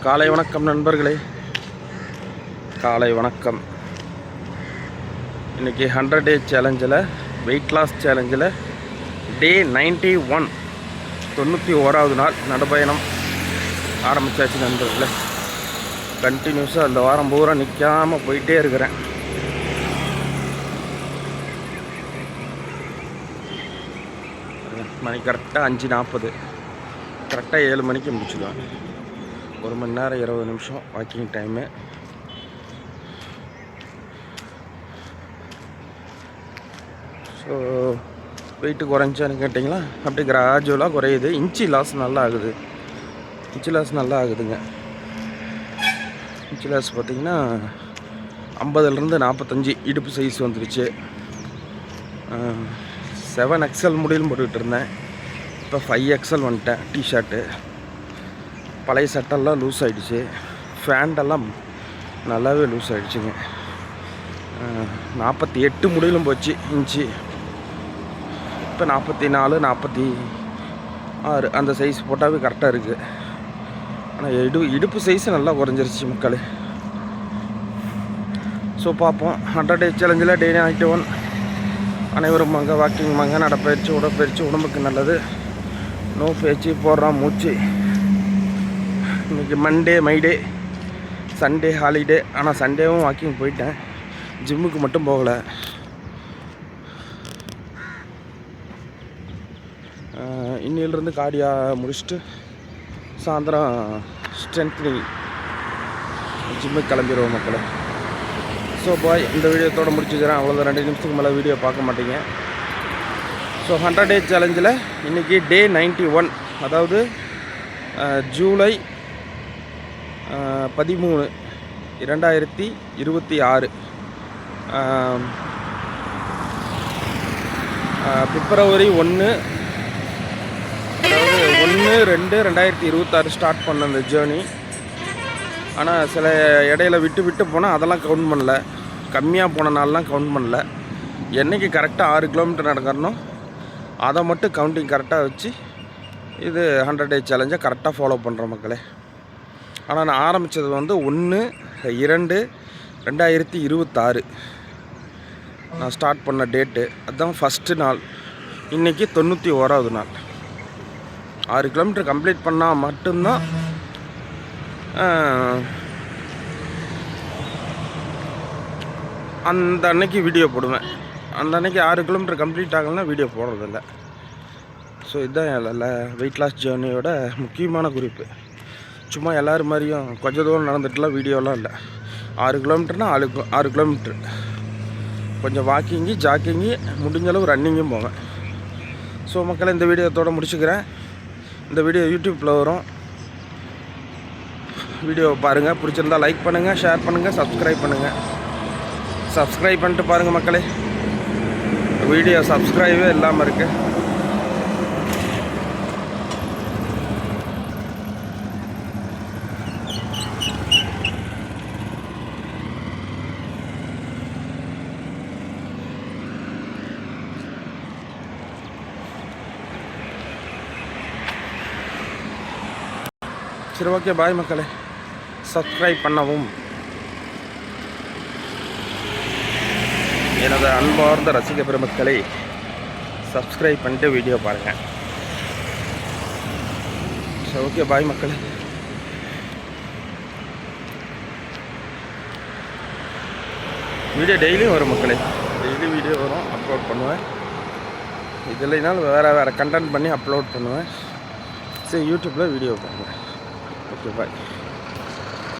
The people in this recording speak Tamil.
காலை வணக்கம் நண்பர்களே, காலை வணக்கம். இன்றைக்கி 100 டே சேலஞ்சில் வெயிட் லாஸ் சேலஞ்சில் டே 91 91வது நாள் நடைபயணம் ஆரம்பித்தாச்சு நண்பர்களே. கண்டினியூஸாக அந்த வாரம் பூரா நிற்காமல் போயிட்டே இருக்கிறேன். மணி கரெக்டாக 5:40, கரெக்டாக 7 மணிக்கு முடிச்சுடுவேன். 1 மணி நேரம் 20 நிமிஷம் வாக்கிங் டைமு. ஸோ வெயிட்டு குறைஞ்சான்னு கேட்டிங்களா, அப்படியே கிராஜுவலாக குறையுது. இன்ச்சி லாஸ் நல்லா ஆகுது. இன்ச்சி லாஸ் நல்லா ஆகுதுங்க. இன்ச்சி லாஸ் பார்த்திங்கன்னா 50லேருந்து 45 இடுப்பு சைஸ் வந்துருச்சு. 7XL முடியலும் போட்டுக்கிட்டு இருந்தேன், இப்போ 5XL வந்துட்டேன். டிஷர்ட்டு பழைய சட்டெல்லாம் லூஸ் ஆகிடுச்சு, ஃபேண்டெல்லாம் நல்லாவே லூஸ் ஆகிடுச்சுங்க. 48 முடியலும் போச்சு இன்ச்சு. இப்போ 44, 46 அந்த சைஸ் போட்டாவே கரெக்டாக இருக்குது. ஆனால் இடுப்பு சைஸு நல்லா குறைஞ்சிருச்சு மக்கள். ஸோ பார்ப்போம். 100 டே சேலஞ்சில் டே 91 அனைவரும் அங்கே வாக்கிங் வாங்க, நடப்பயிற்சி, உடற்பயிற்சி உடம்புக்கு நல்லது. நோ பேச்சு போடுறான் மூச்சு. இன்றைக்கி மண்டே மைடே, சண்டே ஹாலிடே. ஆனால் சண்டேவும் வாக்கிங் போயிட்டேன், ஜிம்முக்கு மட்டும் போகலை. இன்னிலிருந்து காடியா முடிச்சுட்டு சாயந்தரம் ஸ்ட்ரென்த்னிங் ஜிம்முக்கு கிளம்பிடுவோம் மக்களை. ஸோ பாய், இந்த வீடியோத்தோடு முடிச்சுக்கிறேன். அவ்வளோதான், 2 நிமிஷத்துக்கு மேலே வீடியோ பார்க்க மாட்டீங்க. ஸோ 100 டே சேலஞ்சில் இன்றைக்கி டே 91, அதாவது ஜூலை 13, 2026. பிப்ரவரி 1, அதாவது 1/2/2026 ஸ்டார்ட் பண்ண அந்த ஜேர்னி. ஆனால் சில இடையில விட்டு போனால் அதெல்லாம் கவுண்ட் பண்ணல. கம்மியாக போன நாள்லாம் கவுண்ட் பண்ணல. என்றைக்கு கரெக்டாக 6 கிலோமீட்டர் நடக்கணும் அதை மட்டும் கவுண்டிங் கரெக்டாக வச்சு இது 100 டே சேலஞ்சை கரெக்டாக ஃபாலோ பண்ணுற மக்களே. ஆனால் நான் ஆரம்பித்தது 1/2/2026 நான் ஸ்டார்ட் பண்ண டேட்டு. அதுதான் ஃபஸ்ட்டு நாள். இன்றைக்கி 91வது நாள். 6 கிலோமீட்டர் கம்ப்ளீட் பண்ணால் மட்டும்தான் அந்த அன்னைக்கு வீடியோ போடுவேன். அந்த அன்னைக்கு 6 கிலோமீட்டர் கம்ப்ளீட் ஆகலைன்னா வீடியோ போடுறதில்ல. ஸோ இதுதான் வெயிட் லாஸ் ஜேர்னியோட முக்கியமான குறிப்பு. சும்மா எல்லோரும் மாதிரியும் கொஞ்சம் தூரம் நடந்துட்டுலாம் வீடியோலாம் இல்லை. 6 கிலோமீட்டர்னால் 6 கிலோமீட்ரு. கொஞ்சம் வாக்கிங்கு, ஜாக்கிங்கு, முடிஞ்சளவு ரன்னிங்கும் போவேன். ஸோ மக்களை, இந்த வீடியோத்தோடு முடிச்சுக்கிறேன். இந்த வீடியோ யூடியூப்பில் வரும். வீடியோவை பாருங்கள், பிடிச்சிருந்தால் லைக் பண்ணுங்கள், ஷேர் பண்ணுங்கள், சப்ஸ்கிரைப் பண்ணுங்கள். சப்ஸ்கிரைப் பண்ணிட்டு பாருங்கள் மக்களே. வீடியோ சப்ஸ்கிரைபே இல்லாமல் இருக்குது. சரி, ஓகே, பாய் மக்களே. சப்ஸ்கிரைப் பண்ணவும். எனது அன்பார்ந்த ரசிக பெருமக்களை சப்ஸ்கிரைப் பண்ணிட்டு வீடியோ பாருங்கள். சரி, ஓகே, பாய் மக்களே. வீடியோ டெய்லியும் வரும் மக்களே. டெய்லி வீடியோ வரும், அப்லோட் பண்ணுவேன். இது இல்லைனாலும் வேறு கண்டென்ட் பண்ணி அப்லோட் பண்ணுவேன். சரி, யூடியூப்பில் வீடியோ பாருங்கள். ஓகே, பாய்.